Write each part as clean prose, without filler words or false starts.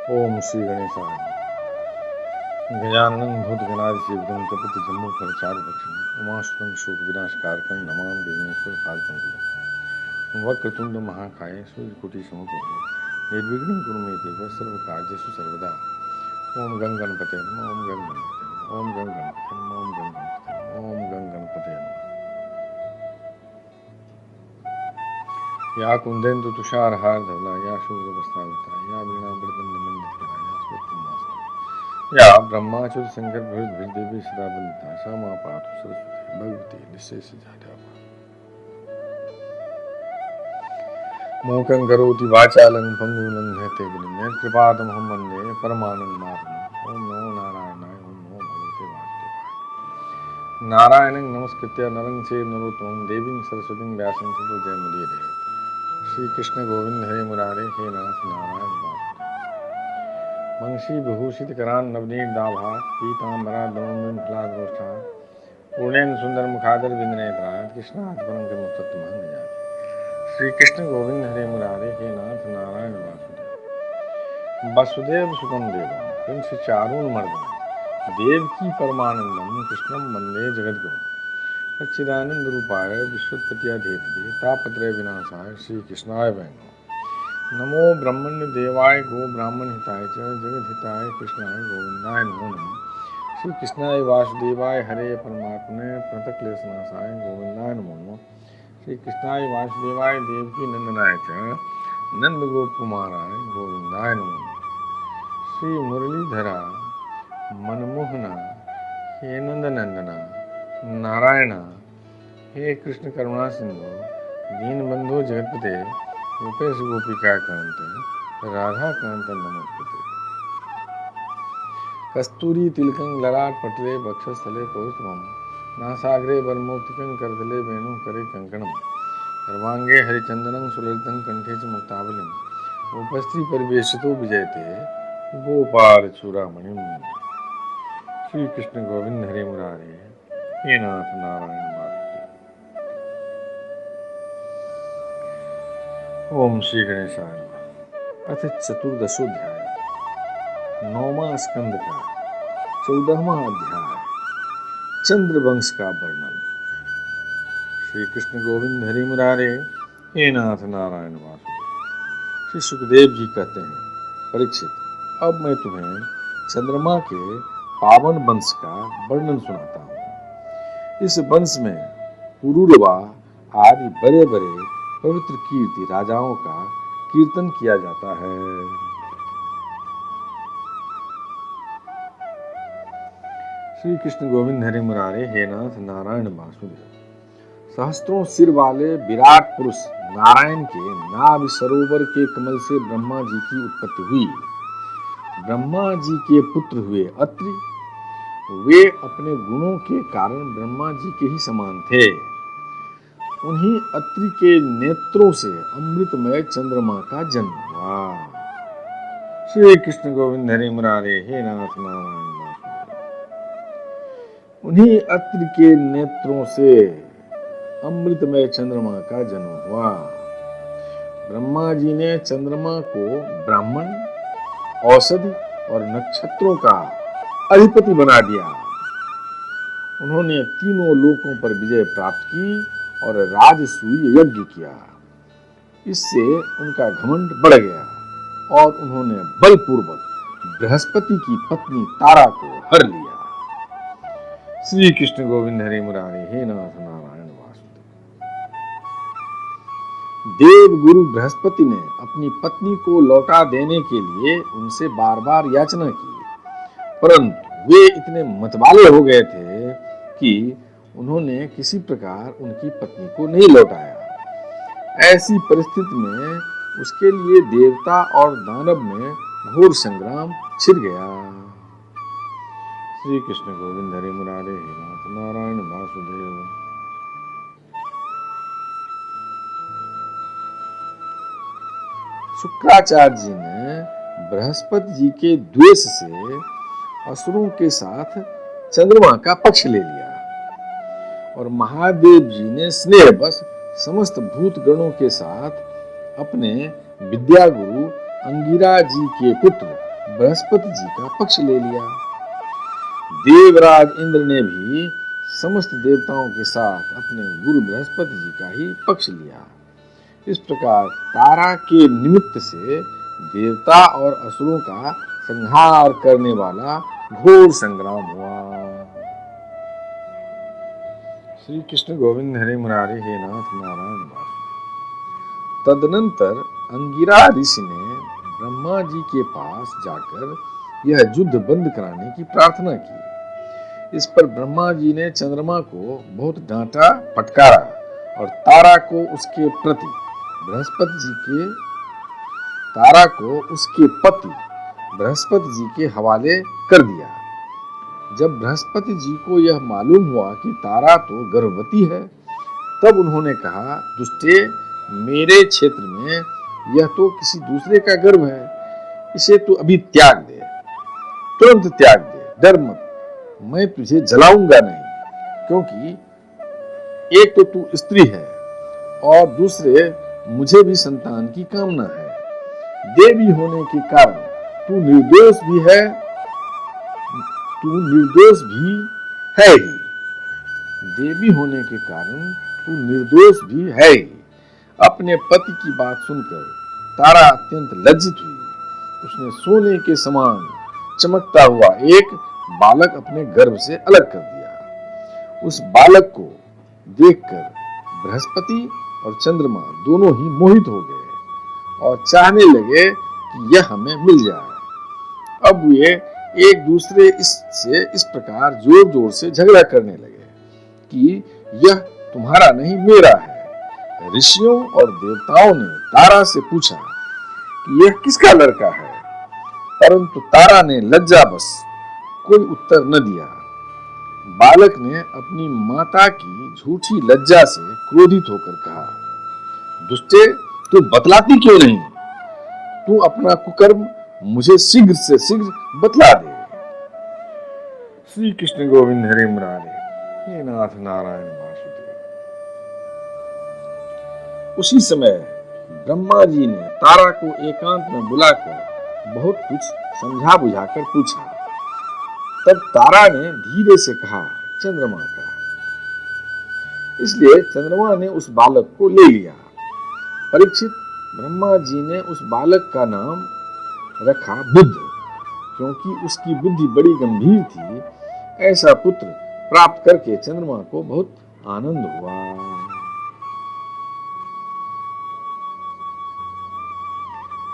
ओम श्री गणेशाय गजाननं भूतगणाधिसेवितं कपितजम्बूफलचारुभक्षणं उमासुतं शोकविनाशकारकं नमामि विघ्नेश्वरपादपङ्कजं वक्रतुण्ड महाकाय सूर्यकोटिसमप्रभो निर्विघ्नं कुरु मे देव सर्वकार्येषु सर्वदा। ओम गं गणपते नमः। ओम गं गणपते नमः। ओम गं गणपते नमः। ओम गं गणपते नमः। ओम गं गणपते नमः। या कुंदेन्दु तुषारहार धवला या शूरवस्त्रावृता या वीणामृदंडमण्डितकरा या स्वत्वमासा या ब्रह्माच्युत शंकर देवी सदा वंदिता सा मां पातु सरस्वती भगवती निःशेषजाड्यापहा। मूकं करोति वाचालं पङ्गुं लङ्घयते गिरिं यत्कृपातमहं वन्दे परमानन्दमाधवम्। ओम नमो नारायणाय। ओम नमो भगवते वासुदेवाय। नारायणं नमस्कृत्य नरं चैव नरोत्तमं देवीं सरस्वतीं व्यासं ततो जयमुदीरये। श्री कृष्ण गोविंद हरे मुरारे हे नाथ नारायण वासुदेव। वंशी विभूषित करान नवनीत दाभा पीतांबरा दमों फलाद्रोष्ठा पूर्णेन सुंदर मुखादर विंदनेत्राय कृष्णात् परं सत्यमंग जाते। श्री कृष्ण गोविंद हरे मुरारे हे नाथ नारायण वासुदेव। वसुदेव सुतं देवं कंस चारूण मर्दनं देवकी परमानंदं कृष्णं वंदे जगद्गुरुं। सच्चिदानंद रूपाय विश्वोत्पत्त्यादिहेतवे तापत्रय विनाशाय श्री कृष्णाय वै नमः। नमो ब्रह्मण्य देवाय गो ब्राह्मण हिताय च जगद हिताय कृष्णाय गोविंदाय नमो नमः। श्री कृष्णाय वासुदेवाय हरे परमात्मने प्रणतक्लेशनाशाय गोविंदाय नमो नमः। श्री कृष्णाय वासुदेवाय देवकी नंदनाय च नंद गोप कुमाराय गोविंदाय नमो नमः। श्री मुरलीधरा मनमोहना हे नंदनंदना नारायण हे कृष्ण करुणा सिंधु दीनबंधु जगतपते गोपेश गोपिका कांत राधा कांत नमोस्तुते। कस्तूरी तिलकं ललाट पटले वक्षस्थले कौस्तुभं नासाग्रे वरमौक्तिकं करतले वेणु करे कंकणं सर्वांगे हरिचंदनं सुललितं कंठे च मुक्तावलिं उपस्त्री परिवेशितो विजयते गोपाल चूड़ामणिं। श्री कृष्ण गोविंद हरे मुरारे हे नाथ नारायण वासुदेव। ओम श्री गणेशाय नमः। अथ चतुर्दशोध्याय 9वां स्कंद का 14वां अध्याय चंद्रवंश का वर्णन। श्री कृष्ण गोविंद हरि मुरारे हे नाथ नारायण वासुदेव। श्री सुखदेव जी कहते हैं, परीक्षित, अब मैं तुम्हें चंद्रमा के पावन वंश का वर्णन सुनाता हूँ। इस वंश में पुरुरवा आदि बड़े बड़े पवित्र कीर्ति राजाओं का कीर्तन किया जाता है। श्री कृष्ण गोविंद हरि मुरारे हे नाथ नारायण वासुदेव। सहस्त्रों सिर वाले विराट पुरुष नारायण के नाभि सरोवर के कमल से ब्रह्मा जी की उत्पत्ति हुई। ब्रह्मा जी के पुत्र हुए अत्रि। वे अपने गुणों के कारण ब्रह्मा जी के ही समान थे। उन्हीं अत्रि के नेत्रों से अमृतमय चंद्रमा का जन्म हुआ। श्री कृष्ण गोविंद हरि मुरारे हे नाथ नारायण वासुदेव। उन्हीं अत्रि के नेत्रों से अमृतमय चंद्रमा का जन्म हुआ। ब्रह्मा जी ने चंद्रमा को ब्राह्मण, औषधि और नक्षत्रों का अधिपति बना दिया। उन्होंने तीनों लोकों पर विजय प्राप्त की और राजसूय यज्ञ किया। इससे उनका घमंड बढ़ गया और उन्होंने बलपूर्वक बृहस्पति की पत्नी तारा को हर लिया। श्री कृष्ण गोविंद हरि मुरारे हे नाथ नारायण वासुदेव। देव गुरु बृहस्पति ने अपनी पत्नी को लौटा देने के लिए उनसे बार बार याचना की, परंतु वे इतने मतवाले हो गए थे कि उन्होंने किसी प्रकार उनकी पत्नी को नहीं लौटाया। ऐसी परिस्थिति में उसके लिए देवता और दानव में घोर संग्राम छिड़ गया। श्री कृष्ण गोविंद हरि मुरारे हे नाथ नारायण वासुदेव। शुक्राचार्य जी ने बृहस्पति जी के द्वेष से असुरों के साथ चंद्रमा का पक्ष ले लिया और महादेव जी ने स्नेहवश समस्त भूत गणों के साथ अपने विद्या गुरु अंगिरा जी के पुत्र बृहस्पति जी का पक्ष ले लिया। देवराज इंद्र ने भी समस्त देवताओं के साथ अपने गुरु बृहस्पति जी का ही पक्ष लिया। इस प्रकार तारा के निमित्त से देवता और असुरों का संहार करने वाला घोर संग्राम हुआ। श्री कृष्ण गोविंद हरे मुरारे हे नाथ नारायण वासुदेव। तदनंतर अंगिरा ऋषि ने ब्रह्मा जी के पास जाकर यह युद्ध बंद कराने की प्रार्थना की। इस पर ब्रह्मा जी ने चंद्रमा को बहुत डांटा फटकारा और तारा को उसके पति बृहस्पति जी के हवाले कर दिया। जब बृहस्पति जी को यह मालूम हुआ कि तारा तो गर्भवती है, तब उन्होंने कहा, दुष्टे, मेरे क्षेत्र में यह तो किसी दूसरे का गर्भ है, इसे तो अभी त्याग दे, तुरंत त्याग दे, डर मत, मैं तुझे जलाऊंगा नहीं, क्योंकि एक तो तू स्त्री है और दूसरे मुझे भी संतान की कामना है। देवी होने के कारण तू निर्दोष भी है ही। देवी होने के कारण तू निर्दोष भी है ही। अपने पति की बात सुनकर तारा अत्यंत लज्जित हुई। उसने सोने के समान चमकता हुआ एक बालक अपने गर्भ से अलग कर दिया। उस बालक को देखकर बृहस्पति और चंद्रमा दोनों ही मोहित हो गए और चाहने लगे कि यह हमें मिल जाए। अब वे एक दूसरे से इस प्रकार जोर जोर से झगड़ा करने लगे कि यह तुम्हारा नहीं, मेरा है। ऋषियों और देवताओं ने तारा से पूछा कि यह किसका लड़का है, परंतु तारा ने लज्जावश कोई उत्तर न दिया। बालक ने अपनी माता की झूठी लज्जा से क्रोधित होकर कहा, दुष्टे, तू बतलाती क्यों नहीं? तू अपना कुकर्म मुझे शीघ्र से शीघ्र बतला दे। श्री कृष्ण गोविंद हरे मुरारे हे नाथ नारायण वासुदेव। उसी समय ब्रह्मा जी ने तारा को एकांत में बुलाकर बहुत कुछ समझा बुझाकर पूछा। तब तारा ने धीरे से कहा, चंद्रमा का। इसलिए चंद्रमा ने उस बालक को ले लिया। परीक्षित, ब्रह्मा जी ने उस बालक का नाम रखा बुद्ध, क्योंकि उसकी बुद्धि बड़ी गंभीर थी। ऐसा पुत्र प्राप्त करके चंद्रमा को बहुत आनंद हुआ।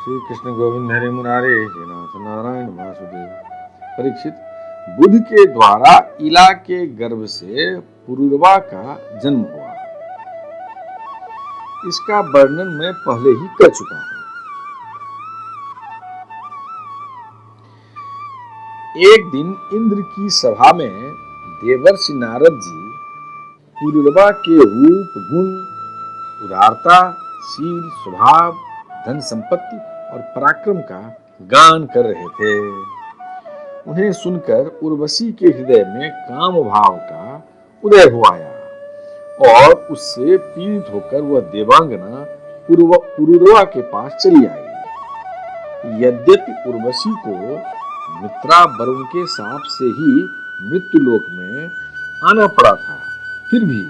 श्री कृष्ण गोविंद हरे मुरारे हे नाथ नारायण वासुदेव। परीक्षित, बुद्ध के द्वारा इला के गर्भ से पुरुरवा का जन्म हुआ। इसका वर्णन मैं पहले ही कर चुका हूं। एक दिन इंद्र की सभा में देवर्षि नारद जी पुरुरवा के रूप, गुण, उदारता, शील, स्वभाव, धन संपत्ति और पराक्रम का गान कर रहे थे। उन्हें सुनकर उर्वशी के हृदय में काम भाव का उदय हो आया और उससे पीड़ित होकर वह देवांगना पुरुरवा के पास चली आई। यद्यपि उर्वशी को मित्रा वरुण के शाप से ही मृत्यु लोक में आना पड़ा था, फिर भी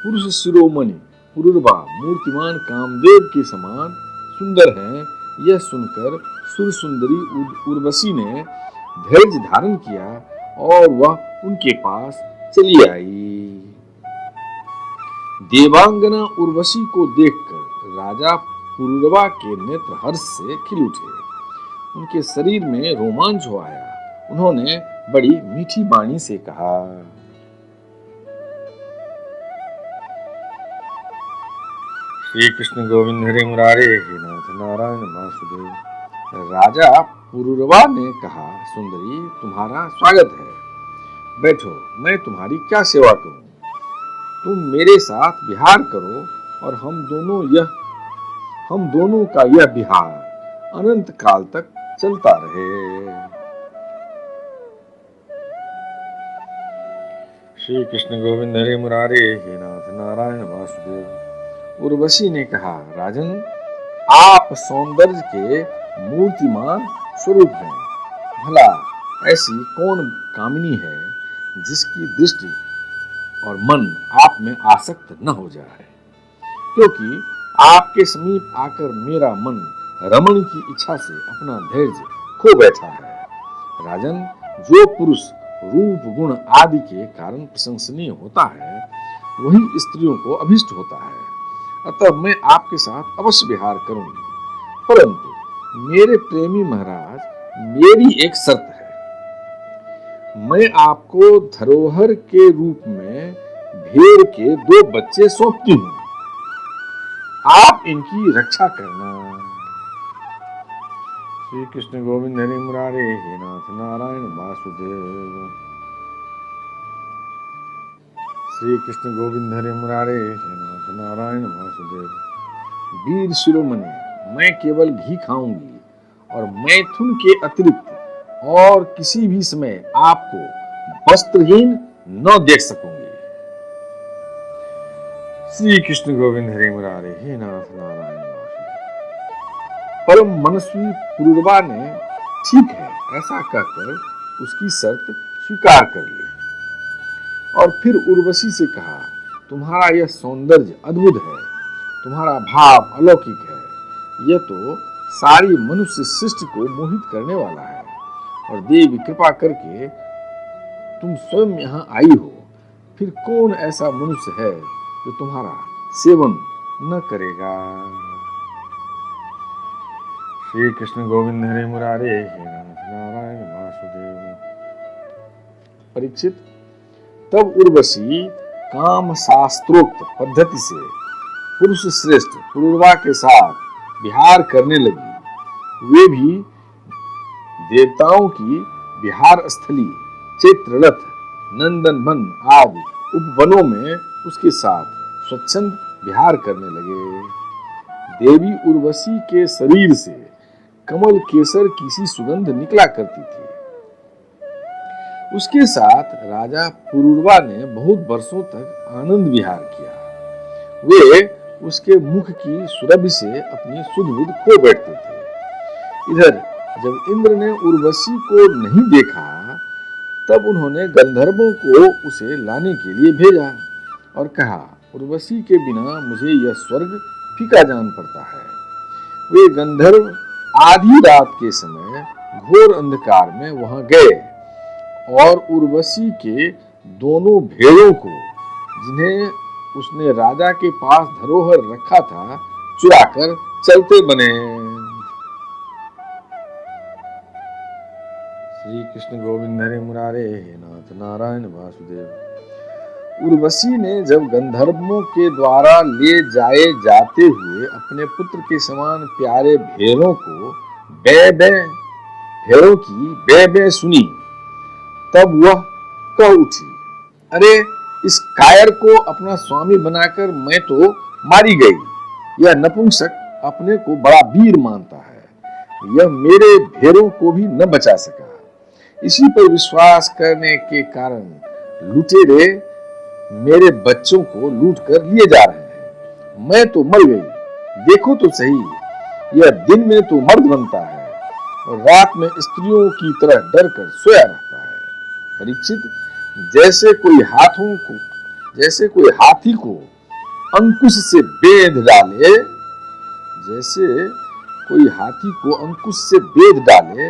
पुरुष शिरोमणि पुरुरवा मूर्तिमान कामदेव के समान सुंदर हैं, यह सुनकर सुर सुंदरी उर्वशी ने धैर्य धारण किया और वह उनके पास चली आई। देवांगना उर्वशी को देखकर राजा पुरुरवा के नेत्र हर्ष से खिल उठे। उनके शरीर में रोमांच हो आया। उन्होंने बड़ी मीठी वाणी से कहा, श्री कृष्ण गोविंद हरे मुरारे हे नाथ नारायण वासुदेव। राजा पुरुरवा ने कहा, सुंदरी, तुम्हारा स्वागत है, बैठो, मैं तुम्हारी क्या सेवा करूं? तुम मेरे साथ विहार करो और हम दोनों का यह विहार अनंत काल तक चलता रहे। श्री कृष्ण गोविंद हरे मुरारे हे नाथ नारायण वासुदेव। उर्वशी ने कहा, राजन, आप सौंदर्य के मूर्तिमान स्वरूप हैं। भला ऐसी कौन कामिनी है जिसकी दृष्टि और मन आप में आसक्त न हो जाए, क्योंकि आपके समीप आकर मेरा मन रमण की इच्छा से अपना धैर्य खो बैठा है। राजन, जो पुरुष रूप गुण आदि के कारण प्रशंसनीय होता है वही स्त्रियों को अभिष्ट होता है। अतः मैं आपके साथ अवश्य विहार करूंगी, परंतु मेरे प्रेमी महाराज, मेरी एक शर्त है। मैं आपको धरोहर के रूप में भेड़ के 2 बच्चे सौंपती हूं, आप इनकी रक्षा करना। श्री कृष्ण गोविंद हरि मुरारे हे नाथ नारायण वासुदेव। श्री कृष्ण गोविंद हरि मुरारे हे नाथ नारायण वासुदेव। वीर शिरोमणि, मैं केवल घी खाऊंगी और मैथुन के अतिरिक्त और किसी भी समय आपको वस्त्रहीन न देख सकूंगी। श्री कृष्ण गोविंद हरि मुरारे हे नाथ नारायण वासुदेव। परम मनस्वी पुरुरवा ने ठीक है ऐसा कहकर उसकी शर्त स्वीकार कर ली और फिर उर्वशी से कहा, तुम्हारा यह सौंदर्य अद्भुत है, तुम्हारा भाव अलौकिक है, यह तो सारी मनुष्य सृष्टि को मोहित करने वाला है और देवी कृपा करके तुम स्वयं यहाँ आई हो, फिर कौन ऐसा मनुष्य है जो तुम्हारा सेवन न करेगा। श्री कृष्ण गोविंद हरि मुरारे हे नारायण वासुदेव। परीक्षित, तब उर्वशी काम शास्त्रोक्त पद्धति से पुरुष श्रेष्ठ पुरुरवा के साथ विहार करने लगी। वे भी देवताओं की विहार स्थली चैत्ररथ, नंदनवन आदि उपवनों में उसके साथ स्वच्छंद विहार करने लगे। देवी उर्वशी के शरीर से कमल केसर की सी सुगंध निकला करती थी। उसके साथ राजा पुरुरवा ने बहुत वर्षों तक आनंद विहार किया। वे उसके मुख की सुरभि से अपनी सुध बुध खो बैठते थे। इधर जब इंद्र ने उर्वशी को नहीं देखा तब उन्होंने गंधर्वों को उसे लाने के लिए भेजा और कहा, उर्वशी के बिना मुझे यह स्वर्ग फीका जान पड़ता है। वे गंधर्व आधी रात के समय घोर अंधकार में वहां गए और उर्वशी के दोनों भेड़ों को, जिन्हें उसने राजा के पास धरोहर रखा था, चुराकर चलते बने। श्री कृष्ण गोविंद हरि मुरारे हे नाथ नारायण वासुदेव। उर्वशी ने जब गंधर्वों के द्वारा ले जाए जाते हुए अपने पुत्र के समान प्यारे भेड़ों को भेड़ों की बे सुनी, तब वह कह उठी, अरे इस कायर को अपना स्वामी बनाकर मैं तो मारी गई। यह नपुंसक अपने को बड़ा वीर मानता है, यह मेरे भेड़ों को भी न बचा सका। इसी पर विश्वास करने के कारण लुटेरे मेरे बच्चों को लूट कर लिए जा रहे हैं। मैं तो मर गई, देखो तो सही, यह दिन में तो मर्द बनता है और रात में स्त्रियों की तरह डर कर सोया रहता है। परीक्षित, जैसे कोई हाथी को अंकुश से बेध डाले,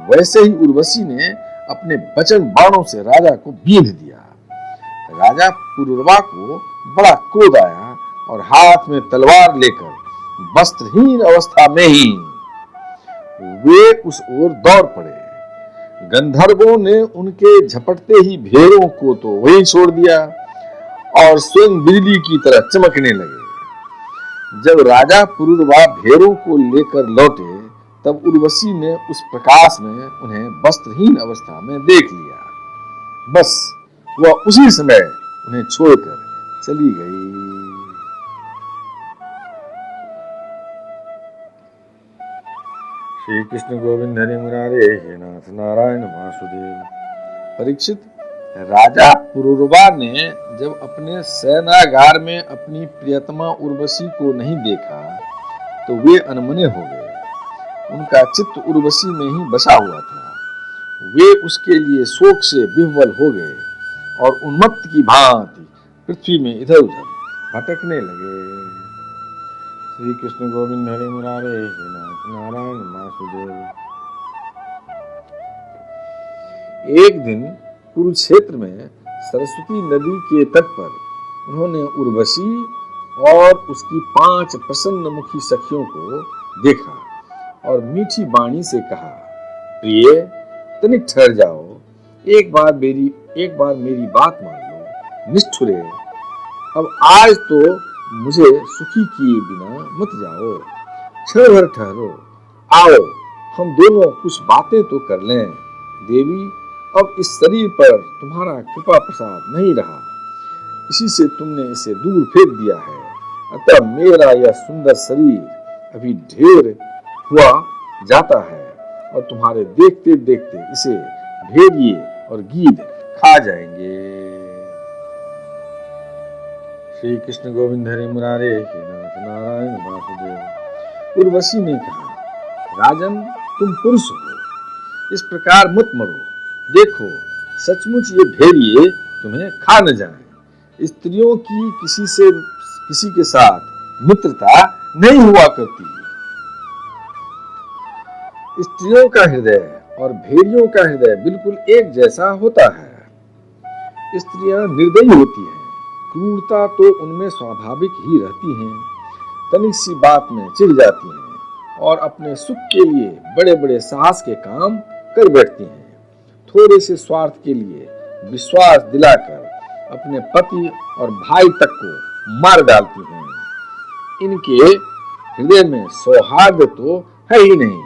वैसे ही उर्वशी ने अपने वचन बाणों से राजा को बींध दिया। राजा पुरुरवा को बड़ा क्रोध आया और हाथ में तलवार लेकर वस्त्रहीन अवस्था में ही वे उस ओर दौड़ पड़े। गंधर्वों ने उनके झपटते ही भेड़ों को तो वहीं छोड़ दिया और स्वयं बिजली की तरह चमकने लगे। जब राजा पुरुरवा भेड़ों को लेकर लौटे तब उर्वशी ने उस प्रकाश में उन्हें वस्त्रहीन अवस्था में देख लिया। बस वह उसी समय उन्हें छोड़कर चली गई। श्री कृष्ण गोविंद हरि मुरारे हे नाथ नारायण वासुदेव। परीक्षित, राजा पुरुरवा ने जब अपने सेनागार में अपनी प्रियतमा उर्वशी को नहीं देखा तो वे अनमने हो गए। उनका चित्त उर्वशी में ही बसा हुआ था वे उसके लिए शोक से विह्वल हो गए और उन्मत्त की भांति पृथ्वी में इधर उधर भटकने लगे। श्री कृष्ण गोविंद हरे मुरारे हे नाथ नारायण वासुदेव। एक दिन कुरुक्षेत्र में सरस्वती नदी के तट पर उन्होंने उर्वशी और उसकी 5 प्रसन्न मुखी सखियों को देखा और मीठी वाणी से कहा, प्रिय तनिक ठहर जाओ, एक बार मेरी बात मान लो। निष्ठुरे, अब आज तो मुझे सुखी किए बिना मत जाओ, क्षण भर ठहरो। आओ हम दोनों कुछ बातें तो कर लें। देवी, अब इस शरीर पर तुम्हारा कृपा प्रसाद नहीं रहा, इसी से तुमने इसे दूर फेंक दिया है। अतः मेरा यह सुंदर शरीर अभी ढेर हुआ जाता है और तुम्हारे देखते देखते इसे भेड़िए और गीध खा जाएंगे। श्री कृष्ण गोविंद हरे मुरारे हे नाथ नारायण वासुदेव। उर्वशी ने कहा, राजन तुम पुरुष हो, इस प्रकार मत मरो। देखो सचमुच ये भेड़िए तुम्हें खा न जाए। स्त्रियों की किसी के साथ मित्रता नहीं हुआ करती। स्त्रियों का हृदय और भेड़ियों का हृदय बिल्कुल एक जैसा होता है। स्त्रियां निर्दयी होती हैं, क्रूरता तो उनमें स्वाभाविक ही रहती है। तनिक सी बात में चिढ़ जाती हैं और अपने सुख के लिए बड़े बड़े साहस के काम कर बैठती हैं। थोड़े से स्वार्थ के लिए विश्वास दिलाकर अपने पति और भाई तक को मार डालती हैं। इनके हृदय में सौहार्द तो है ही नहीं।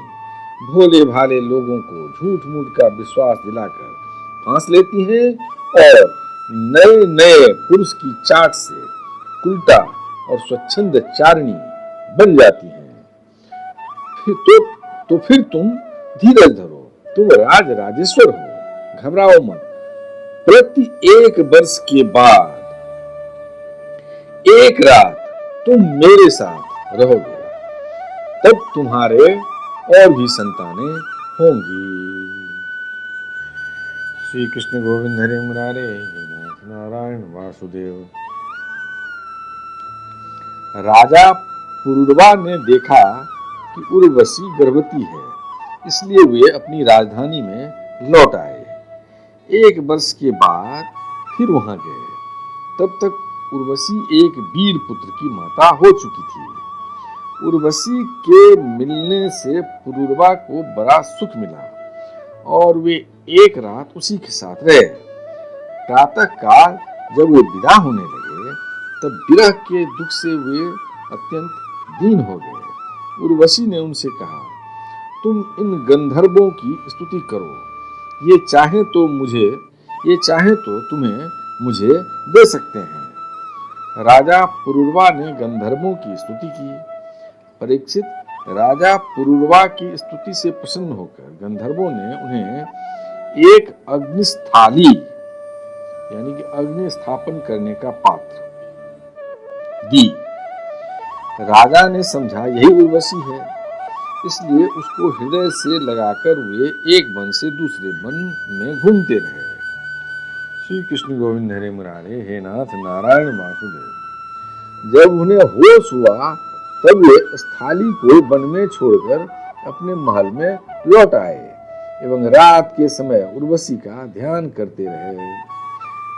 भोले भाले लोगों को झूठ मूठ का विश्वास दिलाकर फांस लेती हैं और नए नए पुरुष की चाट से उल्टा और स्वच्छंद चारिणी बन जाती हैं। फिर तुम धीरज धरो, तुम राज राजेश्वर हो, घबराओ मत। प्रति 1 वर्ष के बाद एक रात तुम मेरे साथ रहोगे, तब तुम्हारे और भी संतानें होंगी। श्री कृष्ण गोविंद हरे मुरारे हे नाथ नारायण वासुदेव। राजा पुरुरवा ने देखा कि उर्वशी गर्भवती है, इसलिए वे अपनी राजधानी में लौट आए। 1 वर्ष के बाद फिर वहां गए। तब तक उर्वशी एक वीर पुत्र की माता हो चुकी थी। उर्वशी के मिलने से पुरुरवा को बड़ा सुख मिला और वे एक रात उसी के साथ रहे। प्रातः काल जब वे विदा होने लगे, तब विरह के दुख से वे अत्यंत दीन हो गए। उर्वशी ने उनसे कहा, तुम इन गंधर्वों की स्तुति करो, ये चाहे तो तुम्हें मुझे दे सकते हैं। राजा पुरुरवा ने गंधर्वों की स्तुति की। परीक्षित, राजा पुरुरवा की स्तुति से प्रसन्न होकर गंधर्वों ने उन्हें एक अग्निस्थाली यानी कि अग्नि स्थापन करने का पात्र दी। राजा ने समझा यही उर्वशी है, इसलिए उसको हृदय से लगाकर वे एक वन से दूसरे वन में घूमते रहे। श्री कृष्ण गोविंद हरे मुरारे हे नाथ नारायण वासुदेव। जब उन्हें होश हुआ, तब वे स्थाली को वन में छोड़कर अपने महल में लौट आए एवं रात के समय उर्वशी का ध्यान करते रहे।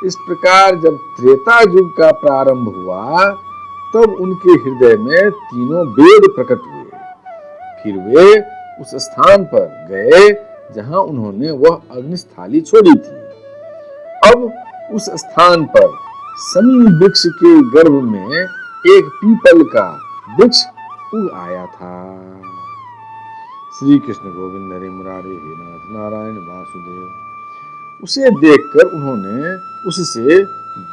इस प्रकार जब त्रेता युग का प्रारंभ हुआ, तब उनके हृदय में तीनों वेद प्रकट हुए। फिर वे उस स्थान पर गए जहां उन्होंने वह अग्निस्थाली छोड़ी थी। अब उस स्थान पर समी वृक्ष के गर्भ में एक पीपल का वृक्ष उग आया था। श्री कृष्ण गोविंद हरे मुरारे हे नाथ नारायण वासुदेव। उसे देखकर उन्होंने उससे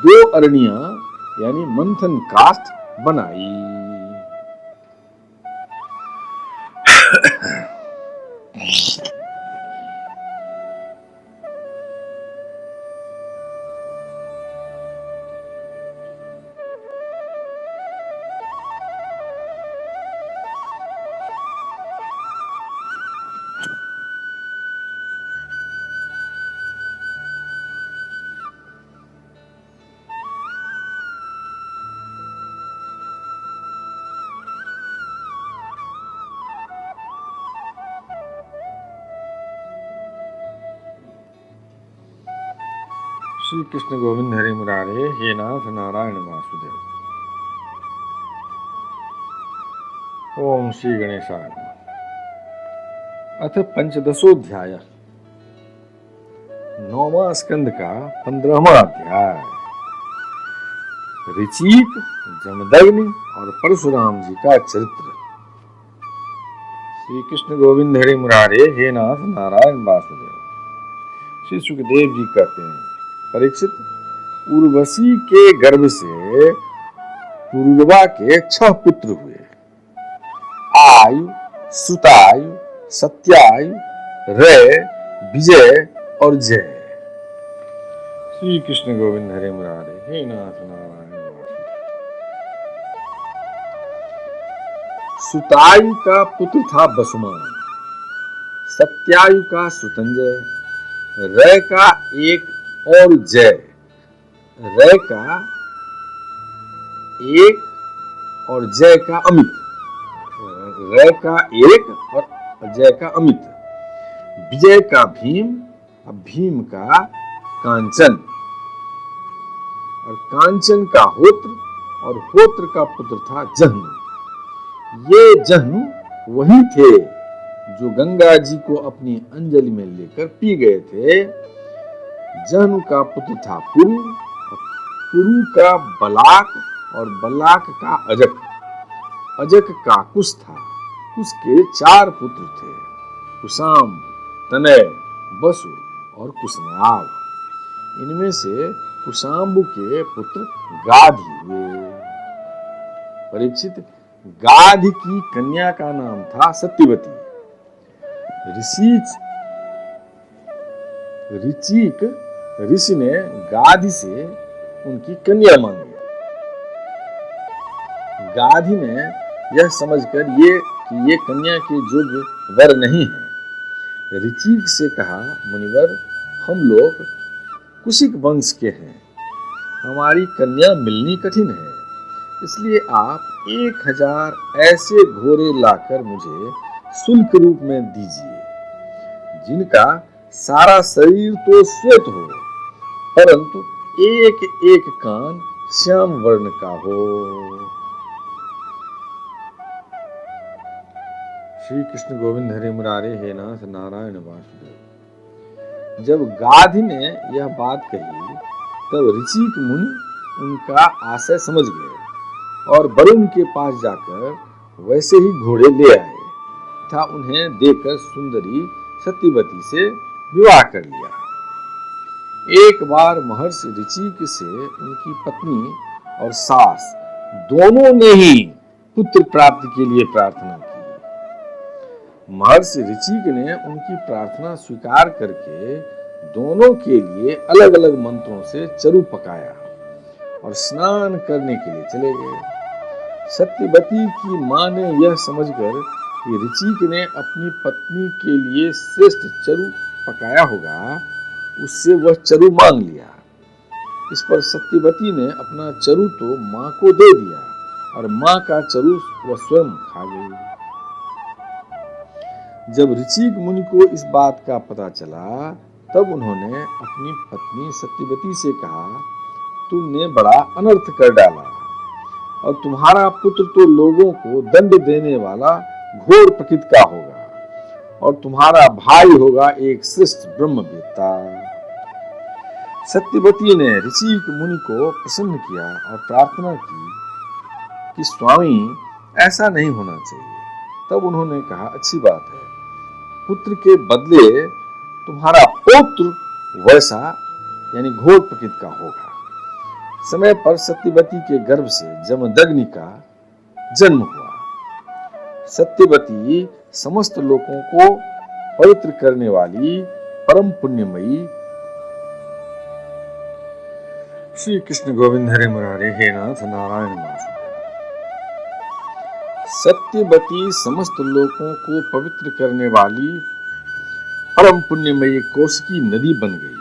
2 अरणियां यानी मंथन काष्ठ बनाई। श्री कृष्ण गोविंद हरि मुरारे, हे नाथ नारायण वासुदेव। ओम श्री गणेशाय नमः। अथ पंचदशोध्याय, 9वां स्कंद का 15वां अध्याय। ऋचिक, जमदग्नि और परशुराम जी का चरित्र। श्री कृष्ण गोविंद हरि मुरारे, हे नाथ नारायण वासुदेव। श्री सुखदेव जी कहते हैं, परीक्षित, उर्वशी के गर्भ से पुरुरवा के 6 पुत्र हुए। आयु, सुतायु, सत्यायु, रे, विजय और जय। श्री कृष्ण गोविंद हरे मुरारे, हे नाथ नारायण वासुदेव। सुतायु का पुत्र था बसुमान, सत्यायु का सुतंजय, रे का एक और जय, रे का एक और जय का अमित, रे का एक और जय का अमित, विजय का भीम, भीम का कांचन, और कांचन का होत्र, और होत्र का पुत्र था जह्नु। ये जह्नु वही थे जो गंगा जी को अपनी अंजलि में लेकर पी गए थे। जह्नु का पुत्र था पुरु, पुरु का बलाक, और बलाक का अजक, अजक का कुश था। कुश के 4 पुत्र थे, कुशाम, तनय, बसु और कुशनाभ। इनमें से कुशाम्बु के पुत्र गाधी हुए। परीक्षित, गाधी की कन्या का नाम था सत्यवती। ऋचिक ऋषि ने गाधी से उनकी कन्या मांगी। गाधी ने यह समझकर कि ये कन्या के योग्य वर नहीं है, ऋचिक से कहा, मुनिवर, हम लोग कुशिक वंश के हैं, हमारी कन्या मिलनी कठिन है, इसलिए आप 1000 ऐसे घोड़े लाकर मुझे शुल्क रूप में दीजिए, जिनका सारा शरीर तो श्वेत हो, परंतु एक एक कान श्याम वर्ण का हो। श्री कृष्ण गोविंद हरे मुरारे, हे नाथ नारायण वासुदेव। जब गाधी ने यह बात कही, तब ऋचिक मुनि उनका आशय समझ गए और वरुण के पास जाकर वैसे ही घोड़े ले आए तथा उन्हें देकर सुंदरी सत्यवती से विवाह कर लिया। एक बार महर्षि ऋचिक से उनकी पत्नी और सास दोनों ने ही पुत्र प्राप्ति के लिए प्रार्थना की। महर्षि ऋचिक ने उनकी प्रार्थना स्वीकार करके दोनों के लिए अलग अलग मंत्रों से चरु पकाया और स्नान करने के लिए चले गए। सत्यवती की मां ने यह समझकर कि ऋचिक ने अपनी पत्नी के लिए श्रेष्ठ चरु पकाया होगा, उससे वह चरु मांग लिया। इस पर सत्यवती ने अपना चरु तो मां को दे दिया और मां का चरु वह स्वयं खा गई। जब ऋचिक मुनि को इस बात का पता चला, तब उन्होंने अपनी पत्नी सत्यवती से कहा, तुमने बड़ा अनर्थ कर डाला और तुम्हारा पुत्र तो लोगों को दंड देने वाला घोर प्रकृति का होगा और तुम्हारा भाई होगा एक श्रेष्ठ ब्रह्मवेत्ता। सत्यवती ने ऋचिक मुनि को प्रसन्न किया और प्रार्थना की कि स्वामी, ऐसा नहीं होना चाहिए। तब उन्होंने कहा, अच्छी बात है, पुत्र के बदले तुम्हारा पौत्र वैसा यानी घोर प्रकृति का होगा। समय पर सत्यवती के गर्भ से जमदग्नि का जन्म हुआ। सत्यवती समस्त लोगों को पवित्र करने वाली परम पुण्यमयी। श्री कृष्ण गोविंद हरे मुरारे, हे नाथ नारायण वासुदेव। सत्यवती समस्त लोगों को पवित्र करने वाली परम पुण्यमयी कौशिकी नदी बन गई।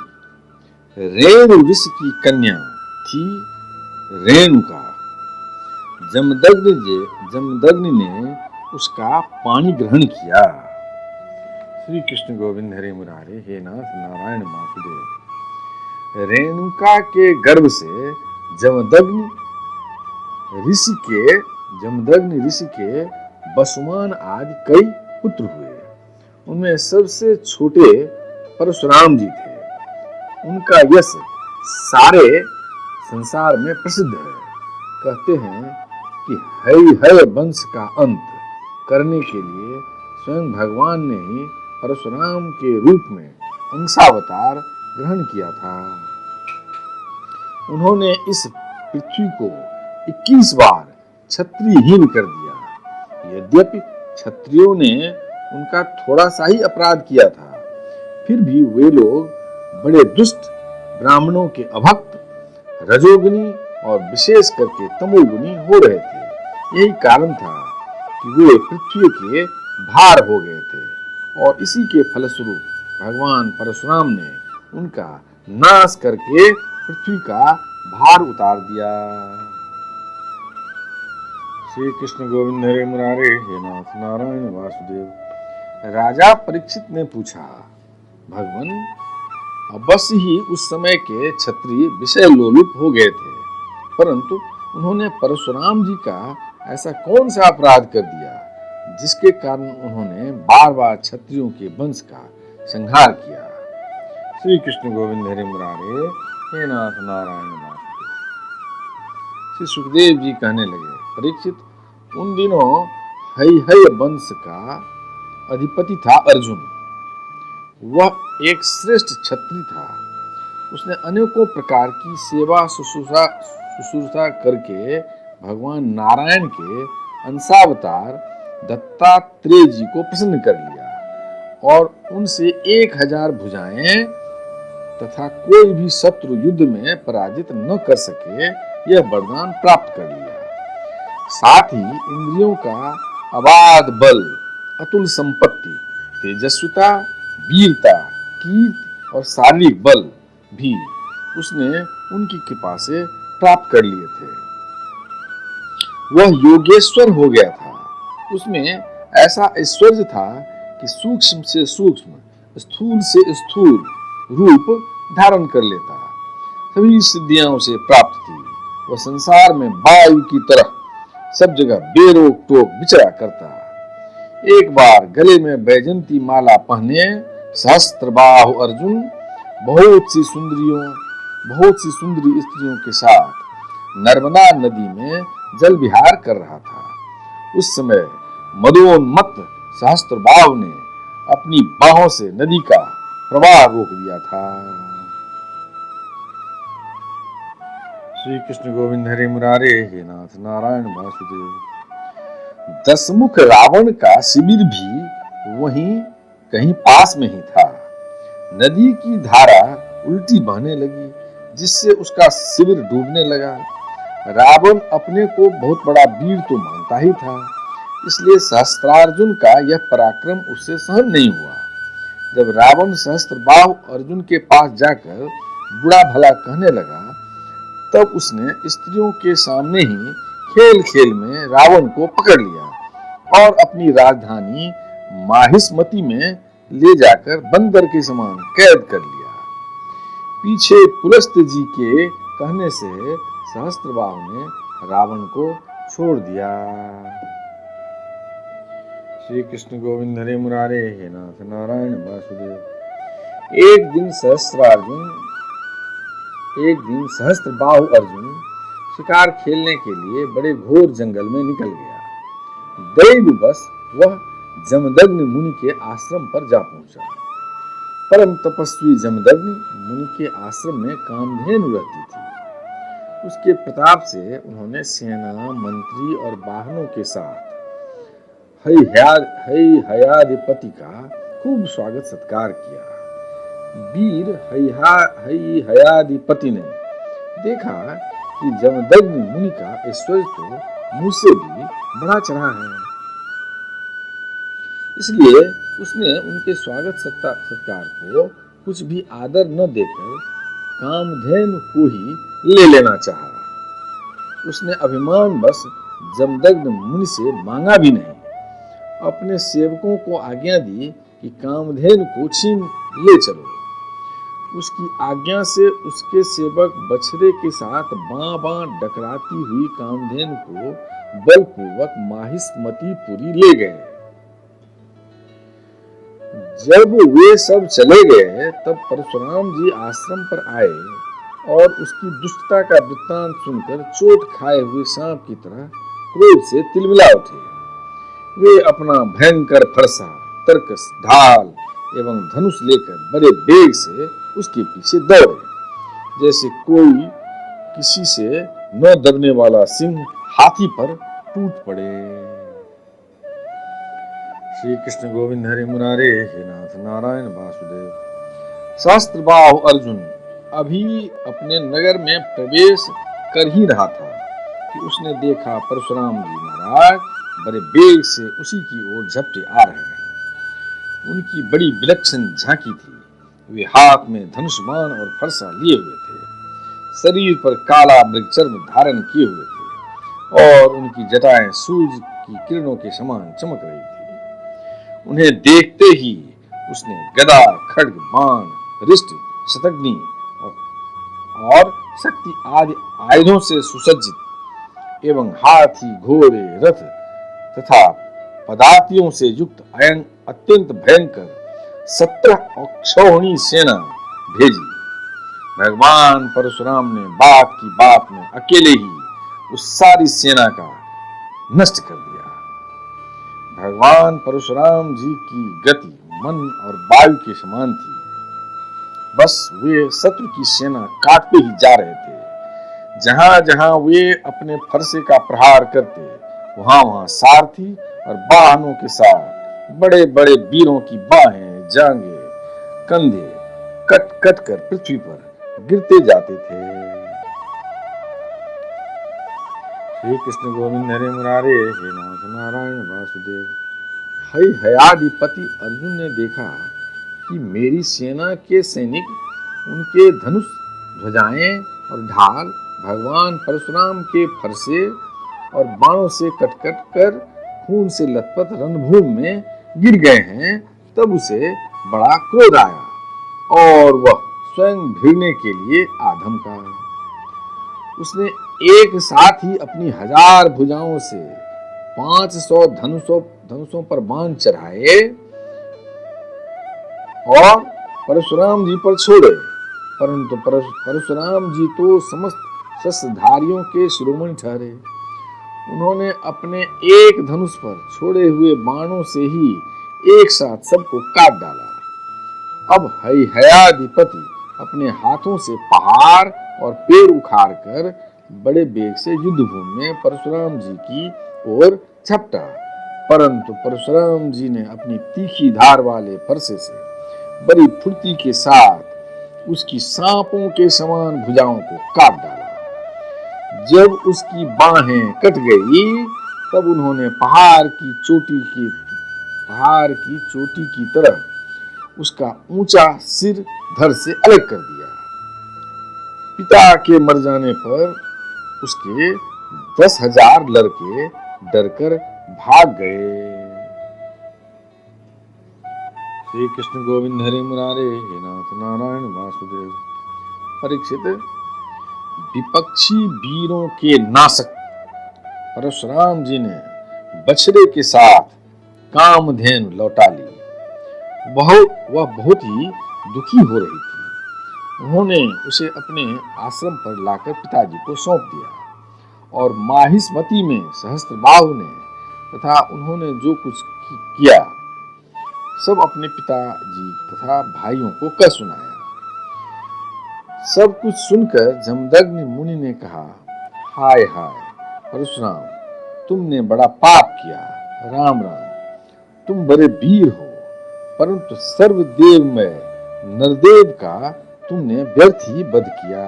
रेणु ऋषि की कन्या थी रेणुका। जमदग्नि ने उसका पानी ग्रहण किया। श्री कृष्ण गोविंद हरे मुरारे, हे नाथ नारायण वासुदेव। रेणुका के गर्भ से जमदग्नि ऋषि के वसुमान आदि कई पुत्र हुए। उनमें सबसे छोटे परशुराम जी थे। उनका यश सारे संसार में प्रसिद्ध है। कहते हैं कि हय वंश का अंत करने के लिए स्वयं भगवान ने ही परशुराम के रूप में अंशावतार ग्रहण किया था। उन्होंने इस पृथ्वी को 21 बार क्षत्रियहीन कर दिया। यद्यपि क्षत्रियों ने उनका थोड़ा सा ही अपराध किया था, फिर भी वे लोग बड़े दुष्ट, ब्राह्मणों के अभक्त, रजोगुनी और विशेष करके तमोगुनी हो रहे थे। यही कारण था कि वे पृथ्वी के भार हो गए थे और इसी के फलस्वरूप भगवान परशुराम ने उनका नाश करके पृथ्वी का भार उतार दिया। श्री कृष्ण गोविंद हरे मुरारे, हे नाथ नारायण वासुदेव। राजा परीक्षित ने पूछा, भगवान, अवश्य ही उस समय के क्षत्रिय विषय लोलुप हो गए थे, परंतु उन्होंने परशुराम जी का ऐसा कौन सा अपराध कर दिया जिसके कारण उन्होंने बार बार क्षत्रियों के वंश का संहार किया। श्री कृष्ण गोविंद हरे मुरारे, हे नाथ नारायण वासुदेव। श्री सुखदेव जी कहने लगे, परीक्षित, उन दिनों हय वंश का अधिपति था अर्जुन। वह एक श्रेष्ठ क्षत्रिय था। उसने अनेकों प्रकार की सेवा शुश्रूषा करके भगवान नारायण के अंशावतार दत्तात्रेय जी को प्रसन्न कर लिया और उनसे 1000 भुजाएं तथा कोई भी शत्रु युद्ध में पराजित न कर सके, यह वरदान प्राप्त कर लिया। साथ ही इंद्रियों का अबाध बल, अतुल संपत्ति, तेजस्विता, वीरता, कीर्ति और शारीरिक बल भी उसने उनकी कृपा से प्राप्त कर लिए थे। वह योगेश्वर हो गया था। उसमें ऐसा ऐश्वर्य था कि सूक्ष्म से सूक्ष्म, स्थूल से स्थूल रूप धारण कर लेता। सभी सिद्धियां उसे प्राप्त थी। वह संसार में वायु की तरह सब जगह बेरोक टोक विचरा करता। एक बार गले में बैजंती माला पहने सहस्त्रबाहु अर्जुन बहुत सी सुंदरी स्त्रियों के साथ नर्मदा नदी में जल विहार कर रहा था। उस समय मदोन्मत्त सहस्त्रबाहु ने अपनी बाहों से नदी का प्रवाह रोक दिया था। श्री कृष्ण गोविंद हरे मुरारे, हे नाथ नारायण वासुदेव। दशमुख रावण का शिविर भी वहीं कहीं पास में ही था। नदी की धारा उल्टी बहने लगी, जिससे उसका शिविर डूबने लगा। रावण अपने को बहुत बड़ा वीर तो मानता ही था, इसलिए सहस्त्रार्जुन का यह पराक्रम उससे सहन नहीं हुआ। जब रावण सहस्त्रबाहु अर्जुन के पास जाकर बुरा भला कहने लगा, तब उसने स्त्रियों के सामने ही खेल खेल में रावण को पकड़ लिया और अपनी राजधानी माहिष्मति में ले जाकर बंदर के समान कैद कर लिया। पीछे पुलस्त जी के कहने से सहस्त्रबाहु ने रावण को छोड़ दिया। श्री कृष्ण गोविंद हरे मुरारे, हे नाथ नारायण वासुदेव। एक दिन सहस्त्रबाहु अर्जुन शिकार खेलने के लिए बड़े घोर जंगल में निकल गया। दैववश वह जमदग्नि मुनि के आश्रम पर जा पहुंचा। परम तपस्वी जमदग्नि मुनि के आश्रम में कामधेनु रहती थी। उसके प्रताप से उन्होंने सेना, मंत्री और वाहनों के साथ हयाधिपति का खूब स्वागत सत्कार किया। वीर हयाधिपति ने देखा कि जमदग्नि मुनि का ऐश्वर्य तो मुझसे भी बढ़ा चढ़ा है, इसलिए उसने उनके स्वागत सत्कार को कुछ भी आदर न देकर कामधेनु को ही ले लेना चाहा। उसने अभिमानवश जमदग्नि मुनि से मांगा भी नहीं, अपने सेवकों को आज्ञा दी कि कामधेनु को छीन ले चलो। उसकी आज्ञा से उसके सेवक बछड़े के साथ बां डकराती हुई कामधेनु को बलपूर्वक माहिष्मतीपुरी ले गए। जब वे सब चले गए तब परशुराम जी आश्रम पर आए और उसकी दुष्टता का वृत्तांत सुनकर चोट खाए हुए सांप की तरह क्रोध से तिलमिला उठे। वे अपना भयंकर फरसा, तरकस, ढाल एवं धनुष लेकर बड़े वेग से उसके पीछे दौड़े, जैसे कोई किसी से न दबने वाला सिंह हाथी पर टूट पड़े। श्री कृष्ण गोविंद हरि मुरारे, हे नाथ नारायण वासुदेव। सहस्त्रबाहु अर्जुन अभी अपने नगर में प्रवेश कर ही रहा था कि उसने देखा परशुराम जी महाराज बड़े वेग से उसी की ओर झपटे आ रहे हैं। उनकी बड़ी विलक्षण झांकी थी। वे हाथ में धनुष बाण और फरसा लिए हुए थे, शरीर पर काला मृगचर्म धारण किए हुए थे और उनकी जटाएं सूरज की किरणों के समान चमक रही थी। उन्हें देखते ही उसने गदा, खड्ग, बाण, रिष्ट, शतग्नि और शक्ति आदि आयुधों से सुसज्जित एवं हाथी, घोड़े, रथ तथा पदातियों से युक्त अत्यंत भयंकर 17 अक्षौहिणी सेना भेजी। भगवान परशुराम ने बात की बात में अकेले ही उस सारी सेना का नष्ट कर दिया। भगवान परशुराम जी की गति मन और वायु के समान थी। बस वे शत्रु की सेना काटते ही जा रहे थे। जहां जहां वे अपने फरसे का प्रहार करते, वहां वहां सारथी और वाहनों के साथ बड़े बड़े वीरों की बाहें, जांघें, कंधे कट कट कर पृथ्वी पर गिरते जाते थे। श्री कृष्ण गोविंद हरे मुरारे, हे नाथ नारायण वासुदेव। हयादिपति अर्जुन ने देखा कि मेरी सेना के सैनिक, उनके धनुष, ध्वजाएं और ढाल भगवान परशुराम के फरसे और बाणों से कट कट कर खून से लथपथ रणभूमि में गिर गए हैं। तब उसे बड़ा क्रोध आया और वह स्वयं भिड़ने के लिए आधम का। उसने एक साथ ही अपनी 1000 भुजाओं से 500 धनुषों पर बाण चढ़ाए और परशुराम जी पर छोड़े, परंतु परशुराम जी तो समस्त शस्त्रधारियों के शिरोमणि ठहरे। उन्होंने अपने एक धनुष पर छोड़े हुए बाणों से ही एक साथ सबको काट डाला। अब हयादिपति अपने हाथों से पहाड़ और पेड़ उखाड़ कर बड़े वेग से युद्ध भूमि में परशुराम जी की ओर झपटा, परंतु परशुराम जी ने अपनी तीखी धार वाले फरसे से बड़ी फुर्ती के साथ उसकी सांपों के समान भुजाओं को काट डाला। जब उसकी बाहें कट गई तब उन्होंने पहाड़ की चोटी की तरह उसका ऊंचा सिर धड़ से अलग कर दिया। पिता के मर जाने पर उसके 10,000 लड़के डरकर भाग गए। श्री कृष्ण गोविंद हरे मुरारे, हे नाथ नारायण वासुदेव। परीक्षित, विपक्षी वीरों के नाशक परशुराम जी ने बछड़े के साथ कामधेनु लौटा ली। वह बहुत ही दुखी हो रही थी। उन्होंने उसे अपने आश्रम पर लाकर पिताजी को सौंप दिया और माहिष्मती में सहस्त्रबाहु ने तथा उन्होंने जो कुछ किया सब अपने पिताजी तथा भाइयों को कह सुनाया। सब कुछ सुनकर जमदग्नि मुनि ने कहा, हाय हाय परशुराम, तुमने बड़ा पाप किया। राम राम, तुम बड़े वीर हो, परंतु सर्वदेव में नरदेव का तुमने व्यर्थ ही वध किया।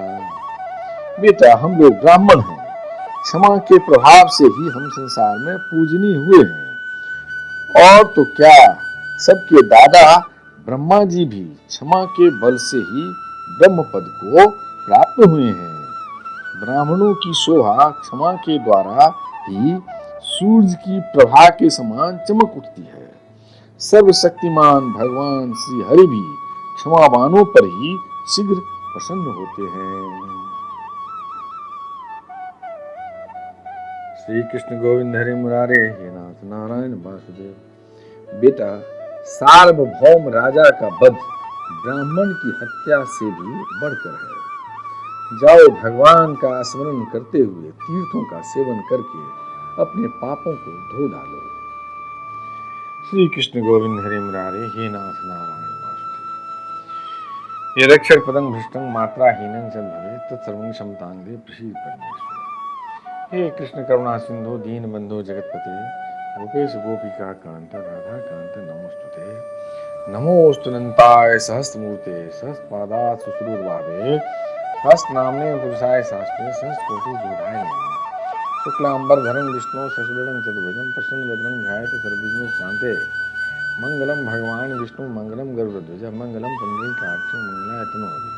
बेटा, हम लोग ब्राह्मण हैं, क्षमा के प्रभाव से ही हम संसार में पूजनीय हुए हैं। और तो क्या, सबके दादा ब्रह्मा जी भी क्षमा के बल से ही ब्रह्म पद को प्राप्त हुए हैं। ब्राह्मणों की शोभा क्षमा के द्वारा ही सूर्य की प्रभा के समान चमक उठती है। सर्वशक्तिमान भगवान श्री हरि भी क्षमावानों पर ही शीघ्र प्रसन्न होते हैं। श्री कृष्ण गोविंद हरे मुरारे, हे नाथ नारायण वासुदेव। बेटा, सार्वभौम राजा का वध ब्राह्मण की हत्या से भी बढ़कर है। जाओ, भगवान का स्मरण करते हुए तीर्थों का सेवन करके अपने पापों को धो डालो। श्री कृष्ण गोविंद हरे मुरारे, हे नाथ नारायण वासुदेव। ये रक्षक पदं भ्रष्टं मात्राहीनं च भवेत् तत्सर्वं क्षमतांगे प्रसीद परमेश्वर। हे कृष्ण करुणा सिंधु दीन बंधु जगतपते, गोपेश गोपिका कांत राधा कांत नमोस्तुते। नमोस्तुनंताय सहस्रमूर्ते सहस्रपादाय सुश्रूरभावे सहस्रनाम्ने पुरुषाय शास्त्रे सहस्रकोटि जोधाय नमः। शुक्लांबरधरं विष्णु शशिवर्णं चतुर्भुजं प्रसन्नवदनं ध्यायेत् सर्वविघ्नोपशान्ते। मंगलम भगवान विष्णु मंगलम गरुड़ध्वज मंगलम पुंडरीकाक्षं मंगलाय तनोहरि।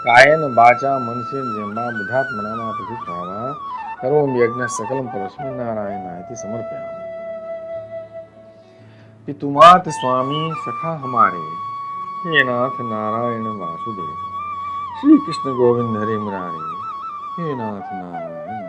कायेन वाचा मनसेन्द्रियर्वा बुद्ध्यात्मना वा प्रकृतिस्वभावा करोमि यज्ञ सकलम परस्मै नारायणाय समर्पयामि। पितुमात स्वामी सखा हमारे, हे नाथ नारायण वासुदेव। श्री कृष्ण गोविंद हरे मुरारे, हे नाथ नारायण